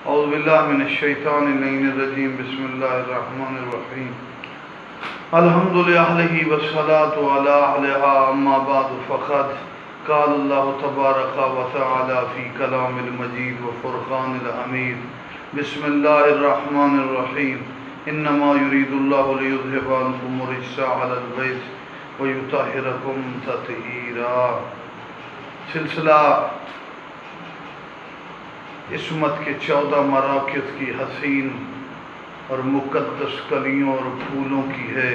اعوذ باللہ من الشیطان اللعین الرجیم بسم اللہ الرحمن الرحیم الحمد للہ والصلاة علی اہلہا اما بعد فقد قال اللہ تبارک و تعالی فی کلام المجید و فرقان الحمید بسم اللہ الرحمن الرحیم انما یرید اللہ لیذہب عنکم الرجس علی البیت ویطہرکم تطہیرا۔ سلسلہ عصمت کے 14 مراکز کی حسین اور مقدس کلیوں اور پھولوں کی ہے،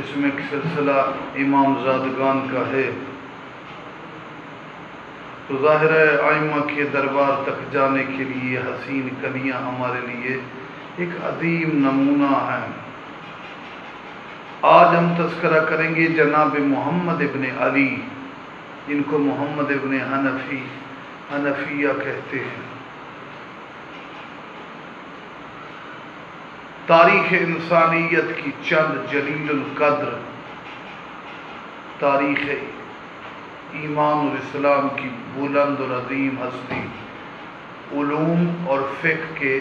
اس میں سلسلہ امام زادگان کا ہے۔ تو ظاہر ہے ائمہ کے دربار تک جانے کے لیے حسین کلیاں ہمارے لیے ایک عظیم نمونہ ہیں۔ آج ہم تذکرہ کریں گے جناب محمد ابن علی، جن کو محمد ابن حنفیہ کہتے ہیں۔ تاریخ انسانیت کی چند جلیل القدر، تاریخ ایمان اور اسلام کی بلند اور عظیم ہستی، علوم اور فقہ کے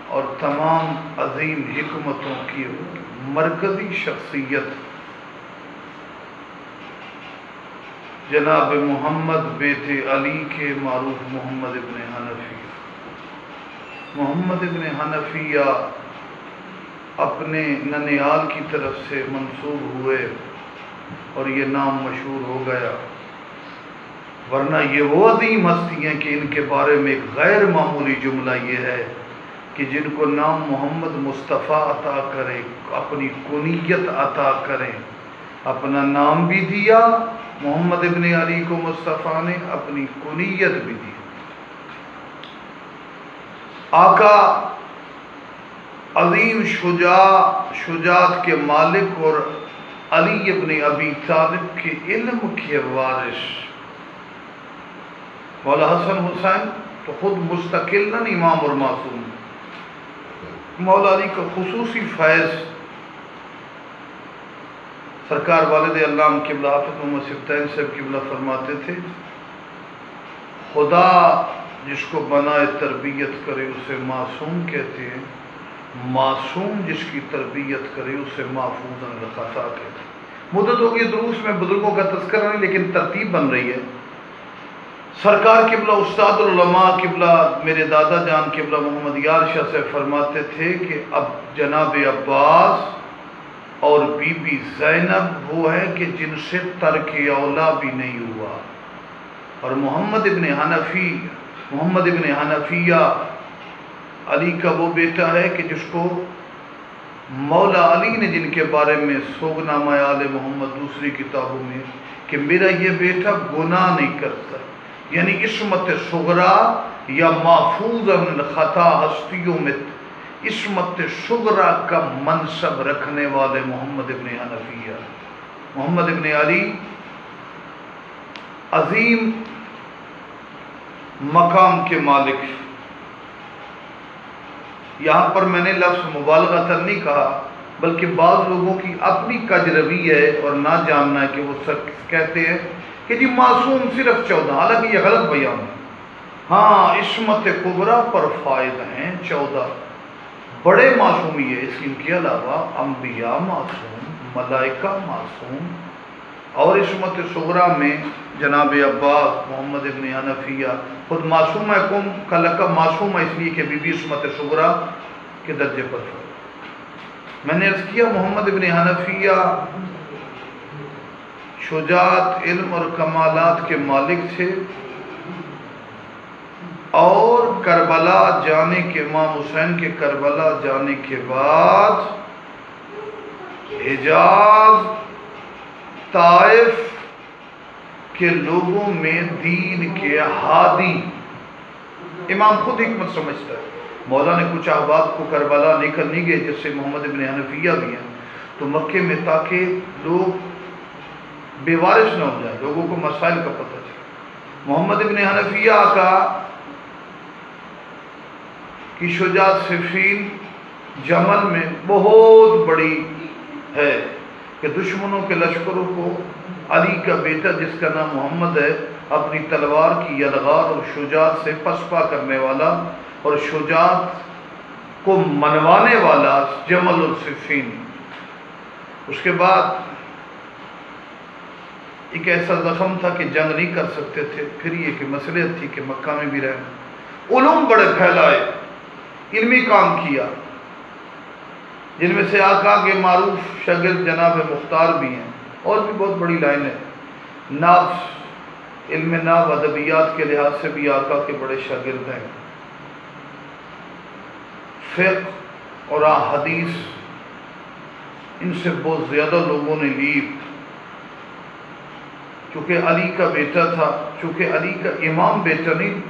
اور تمام عظیم حکمتوں کی مرکزی شخصیت جناب محمد بیت علی کے معروف محمد ابن حنفیہ۔ محمد ابن حنفیہ اپنے ننیال کی طرف سے منسوب ہوئے اور یہ نام مشہور ہو گیا، ورنہ یہ وہ عظیم ہستی ہیں کہ ان کے بارے میں ایک غیر معمولی جملہ یہ ہے کہ جن کو نام محمد مصطفیٰ عطا کرے، اپنی کنیت عطا کریں، اپنا نام بھی دیا محمد ابن علی کو مصطفیٰ نے، اپنی کنیت بھی دی۔ آقا عظیم شجاعت کے مالک اور علی ابن ابی طالب کے علم کے وارث مولا حسن حسین تو خود مستقلاً امام اور معصوم، مولا علی کا خصوصی فیض سرکار والد علام قبلہ حافظ محمد سبطین صاحب قبلہ فرماتے تھے، خدا جس کو بنائے تربیت کرے اسے معصوم کہتے ہیں، معصوم جس کی تربیت کرے اسے محفوظ عن الخطا کہتے ہیں۔ مدت ہوگی دروس میں بزرگوں کا تذکرہ نہیں، لیکن ترتیب بن رہی ہے۔ سرکار قبلہ استاد العلماء قبلہ میرے دادا جان قبلہ محمد یار شاہ سے فرماتے تھے کہ اب جناب عباس اور بی بی زینب وہ ہیں کہ جن سے ترک اولا بھی نہیں ہوا، اور محمد ابن حنفیہ علی کا وہ بیٹا ہے کہ جس کو مولا علی نے جن کے بارے میں سوگنامہ آل محمد دوسری کتابوں میں کہ میرا یہ بیٹا گناہ نہیں کرتا، یعنی عصمت صغرا یا محفوظ عن الخطا ہستیوں میں عصمت صغرا کا منصب رکھنے والے محمد ابن حنفیہ، محمد ابن علی عظیم مقام کے مالک۔ یہاں پر میں نے لفظ مبالغہ نہیں کہا، بلکہ بعض لوگوں کی اپنی کجروی ہے اور نہ جاننا ہے کہ وہ سب کہتے ہیں کہ جی معصوم صرف 14، حالانکہ یہ غلط بیان ہے۔ ہاں عصمت کبریٰ پر فائد ہیں 14 بڑے معصوم ہی ہے، ان کے علاوہ انبیاء معصوم، ملائکہ معصوم، اور عصمت صغریٰ میں جناب عباس محمد ابن حنفیہ خود معصوم ہے، کم کا لقب معصوم ہے اس لیے کہ بی بی عصمت صغریٰ کے درجے پر ہے۔ میں نے عرض کیا محمد ابن حنفیہ شجاعت، علم اور کمالات کے مالک تھے، اور کربلا جانے کے امام حسین کے کربلا جانے کے بعد حجاز طائف کے لوگوں میں دین کے ہادی، امام خود حکمت سمجھتا ہے، مولا نے کچھ احباب کو کربلا لے کر نہیں گئے جس سے محمد ابن حنفیہ بھی ہیں، تو مکے میں تاکہ لوگ بے وارث نہ ہو جائیں، لوگوں کو مسائل کا پتہ چلے۔ محمد ابن حنفیہ کا کی شجاعت صفین جمل میں بہت بڑی ہے، کہ دشمنوں کے لشکروں کو علی کا بیٹا جس کا نام محمد ہے اپنی تلوار کی یلغار اور شجاعت سے پسپا کرنے والا اور شجاعت کو منوانے والا جمل الصفین۔ اس کے بعد ایک ایسا زخم تھا کہ جنگ نہیں کر سکتے تھے، پھر یہ کہ مصلحت تھی کہ مکہ میں بھی رہے، علوم بڑے پھیلائے، علمی کام کیا، جن میں سے آقا کے معروف شاگرد جناب مختار بھی ہیں، اور بھی بہت بڑی لائن ہے۔ ناو، علم ناو ادبیات کے لحاظ سے بھی آقا کے بڑے شاگرد ہیں۔ فقہ اور حدیث ان سے بہت زیادہ لوگوں نے لی، چونکہ علی کا بیٹا تھا، چونکہ علی کا امام بیٹا نہیں،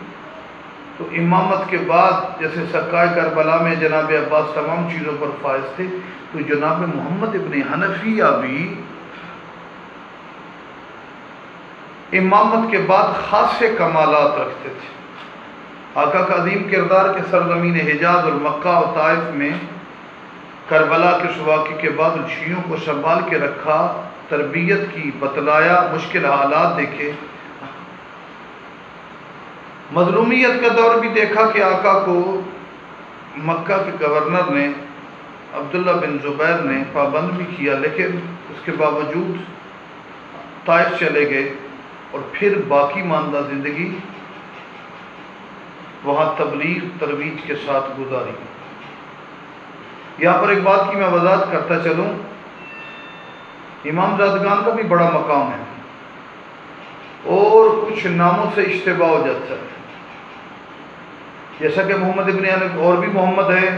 تو امامت کے بعد جیسے سرکار کربلا میں جناب عباس تمام چیزوں پر فائز تھے، تو جناب محمد ابن حنفیہ بھی امامت کے بعد خاصے کمالات رکھتے تھے۔ آقا کا عظیم کردار کے سرزمین حجاز اور مکہ اور طائف میں کربلا کے واقعے کے بعد شیعوں کو سنبھال کے رکھا، تربیت کی، بتلایا، مشکل حالات دیکھے، مظلومیت کا دور بھی دیکھا کہ آقا کو مکہ کے گورنر نے عبداللہ بن زبیر نے پابند بھی کیا، لیکن اس کے باوجود طائف چلے گئے اور پھر باقی ماندہ زندگی وہاں تبلیغ ترویج کے ساتھ گزاری۔ یہاں پر ایک بات کی میں وضاحت کرتا چلوں، امام زادگان کا بھی بڑا مقام ہے اور کچھ ناموں سے اشتباہ ہو جاتا ہے، جیسا کہ محمد ابن حنفیہ، اور بھی محمد ہے،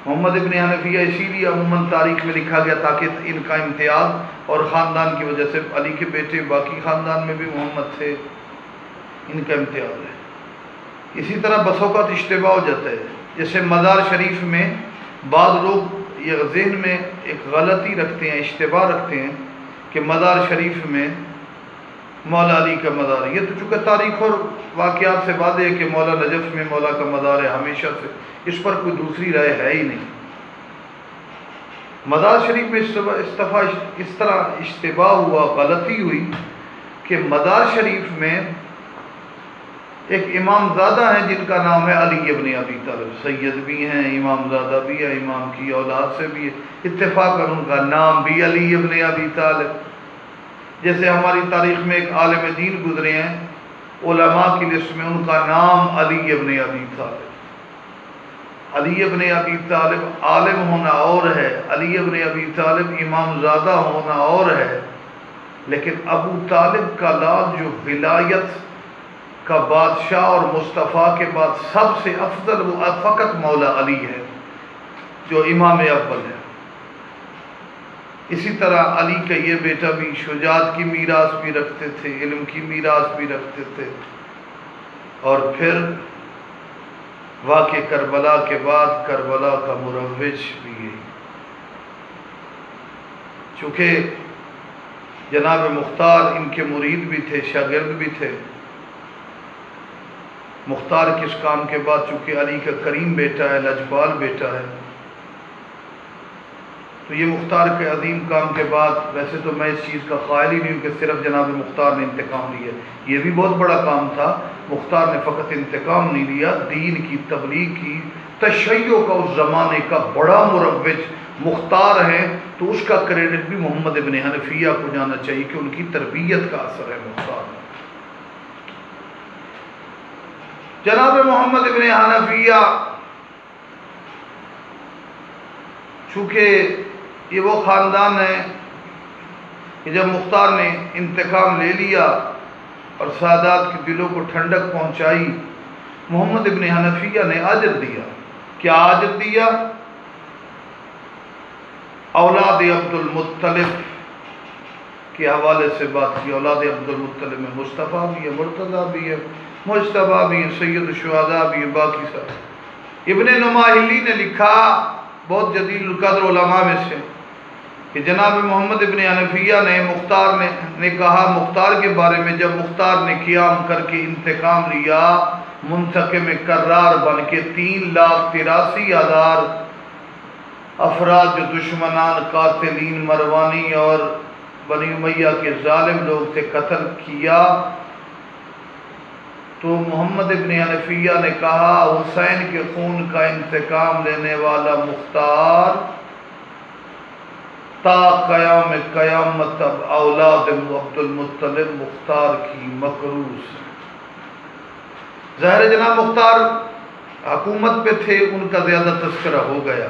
محمد ابن حنفیہ اسی لیے عموماً تاریخ میں لکھا گیا تاکہ ان کا امتیاز اور خاندان کی وجہ سے علی کے بیٹے باقی خاندان میں بھی محمد تھے، ان کا امتیاز ہے۔ اسی طرح بس اوقات اشتباہ ہو جاتا ہے، جیسے مزار شریف میں بعض لوگ یہ ذہن میں ایک غلطی رکھتے ہیں، اشتباہ رکھتے ہیں کہ مزار شریف میں مولا علی کا مزار ہے۔ یہ تو چونکہ تاریخ اور واقعات سے واضح ہے کہ مولا نجف میں مولا کا مزار ہے ہمیشہ سے، اس پر کوئی دوسری رائے ہے ہی نہیں۔ مزار شریف میں اس طرح اشتباہ ہوا، غلطی ہوئی کہ مزار شریف میں ایک امام زادہ ہیں جن کا نام ہے علی ابن ابی طالب، سید بھی ہیں، امام زادہ بھی ہے، امام کی اولاد سے بھی ہے، اتفاق ان کا نام بھی علی ابن ابی طالب۔ جیسے ہماری تاریخ میں ایک عالم دین گزرے ہیں علماء کی لسٹ میں، ان کا نام علی ابن ابی طالب۔ علی ابن ابی طالب عالم ہونا اور ہے، علی ابن ابی طالب امام زادہ ہونا اور ہے، لیکن ابو طالب کا لال جو ولایت کا بادشاہ اور مصطفیٰ کے بعد سب سے افضل وہ فقط مولا علی ہے جو امام اول ہے۔ اسی طرح علی کا یہ بیٹا بھی شجاعت کی میراث بھی رکھتے تھے، علم کی میراث بھی رکھتے تھے، اور پھر واقع کربلا کے بعد کربلا کا مروج بھی یہی۔ چونکہ جناب مختار ان کے مرید بھی تھے، شاگرد بھی تھے۔ مختار کس کام کے بعد، چونکہ علی کا کریم بیٹا ہے، لجپال بیٹا ہے، تو یہ مختار کے عظیم کام کے بعد، ویسے تو میں اس چیز کا قائل ہی نہیں ہوں کہ صرف جناب مختار نے انتقام لیا، یہ بھی بہت بڑا کام تھا۔ مختار نے فقط انتقام نہیں لیا، دین کی تبلیغ کی، تشیع کا اس زمانے کا بڑا مروج مختار ہیں، تو اس کا کریڈٹ بھی محمد ابن حنفیہ کو جانا چاہیے کہ ان کی تربیت کا اثر ہے مختار میں۔ جناب محمد ابن حنفیہ چونکہ یہ وہ خاندان ہے کہ جب مختار نے انتقام لے لیا اور سادات کے دلوں کو ٹھنڈک پہنچائی، محمد ابن حنفیہ نے اجر دیا۔ کیا اجر دیا؟ اولاد عبد المطلب کے حوالے سے بات کی۔ اولاد عبد المطلب میں مصطفیٰ بھی ہے، مرتضیٰ بھی ہے، مجتبیٰ بھی ہیں، سید الشہداء بھی ہیں، باقی سب۔ ابن نماہلی نے لکھا، بہت جلیل القدر علماء میں سے، کہ جناب محمد ابن حنفیہ نے مختار نے کہا مختار کے بارے میں، جب مختار نے قیام کر کے انتقام لیا، منتقم کرار بن کے 3,83,000 افراد جو دشمنان، قاتلین، مروانی اور بنی امیہ کے ظالم لوگ تھے قتل کیا، تو محمد ابن حنفیہ نے کہا حسین کے خون کا انتقام لینے والا مختار تا قیام قیامت اب اولاد عبد المطلب مختار کی مکروس ہے۔ ظاہر جناب مختار حکومت پہ تھے، ان کا زیادہ تذکرہ ہو گیا،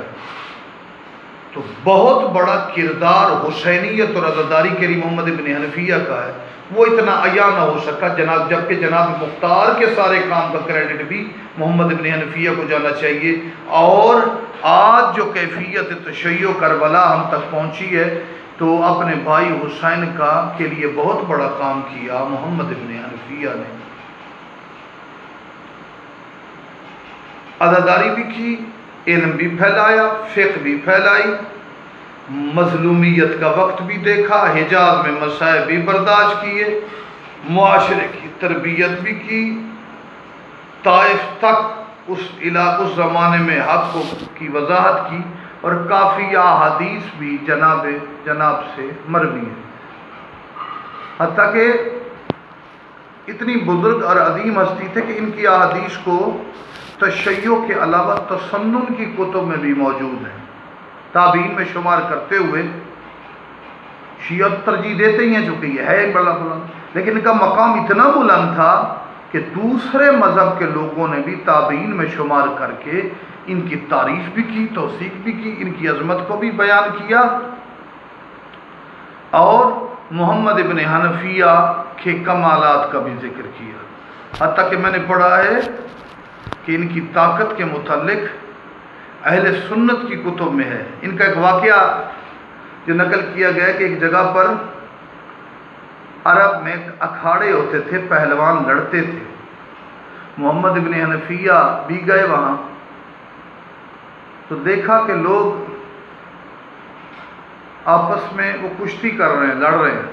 تو بہت بڑا کردار حسینیت اور عزاداری کے لیے محمد ابن حنفیہ کا ہے، وہ اتنا عیاں نہ ہو سکا جناب، جبکہ جناب مختار کے سارے کام کا کریڈٹ بھی محمد ابن حنفیہ کو جانا چاہیے۔ اور آج جو کیفیت تشیع کربلا ہم تک پہنچی ہے، تو اپنے بھائی حسین کا کے لیے بہت بڑا کام کیا محمد ابن حنفیہ نے، عزاداری بھی کی، علم بھی پھیلایا، فقہ بھی پھیلائی، مظلومیت کا وقت بھی دیکھا، حجاز میں مصائب بھی برداشت کیے، معاشرے کی تربیت بھی کی، طائف تک اس زمانے میں حق کی وضاحت کی، اور کافی احادیث بھی جناب سے مروی ہیں، حتیٰ کہ اتنی بزرگ اور عظیم ہستی تھے کہ ان کی احادیث کو تشیع کے علاوہ تسنن کی کتب میں بھی موجود ہیں، تابعین میں شمار کرتے ہوئے شیعہ ترجیح دیتے ہی ہیں، چونکہ یہ ہے ایک بڑا بلند، لیکن ان کا مقام اتنا بلند تھا کہ دوسرے مذہب کے لوگوں نے بھی تابعین میں شمار کر کے ان کی تعریف بھی کی، توثیق بھی کی، ان کی عظمت کو بھی بیان کیا، اور محمد ابن حنفیہ کے کمالات کا بھی ذکر کیا، حتیٰ کہ میں نے پڑھا ہے کہ ان کی طاقت کے متعلق اہل سنت کی کتب میں ہے۔ ان کا ایک واقعہ جو نقل کیا گیا کہ ایک جگہ پر عرب میں اکھاڑے ہوتے تھے، پہلوان لڑتے تھے، محمد ابن حنفیہ بھی گئے وہاں، تو دیکھا کہ لوگ آپس میں وہ کشتی کر رہے ہیں، لڑ رہے ہیں۔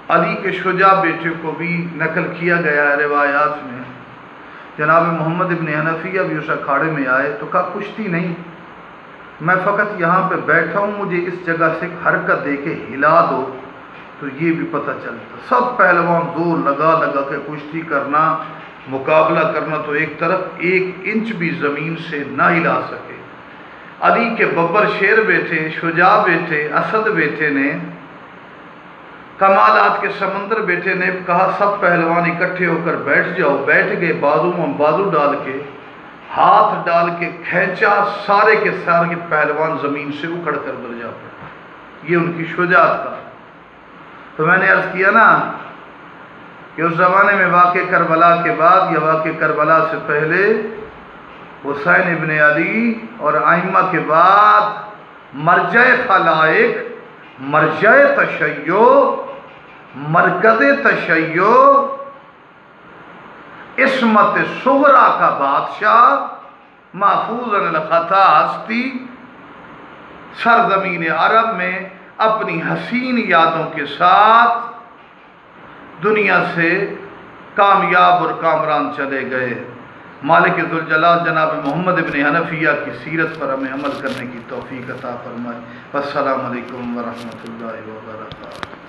علی کے شجاع بیٹے کو بھی نقل کیا گیا ہے روایات میں، جناب محمد ابن حنفیہ بھی اس اکھاڑے میں آئے تو کہا کشتی نہیں، میں فقط یہاں پہ بیٹھا ہوں، مجھے اس جگہ سے حرکت دے کے ہلا دو تو یہ بھی پتہ چلتا۔ سب پہلوان زور لگا کے کشتی کرنا، مقابلہ کرنا، تو ایک طرف 1 انچ بھی زمین سے نہ ہلا سکے۔ علی کے ببر شیر بیٹھے، شجاع بیٹھے، اسد بیٹھے نے، کمالات کے سمندر بیٹے نے کہا سب پہلوان اکٹھے ہو کر بیٹھ جاؤ، بیٹھ گئے، بازو میں بازو ڈال کے، ہاتھ ڈال کے کھینچا، سارے کے سارے پہلوان زمین سے اکھڑ کر گر جا پڑے۔ یہ ان کی شجاعت کا۔ تو میں نے عرض کیا نا کہ اس زمانے میں واقع کربلا کے بعد یا واقع کربلا سے پہلے حسین ابن علی اور ائمہ کے بعد مرجع خلائق، مرجع تشیع، مرکز تشیع، عصمت صغریٰ کا بادشاہ، محفوظ عن الخطا ہستی، سرزمین عرب میں اپنی حسین یادوں کے ساتھ دنیا سے کامیاب اور کامران چلے گئے۔ مالک ذوالجلال جناب محمد ابن حنفیہ کی سیرت پر ہمیں عمل کرنے کی توفیق عطا فرمائے۔ السلام علیکم ورحمۃ اللہ وبرکاتہ۔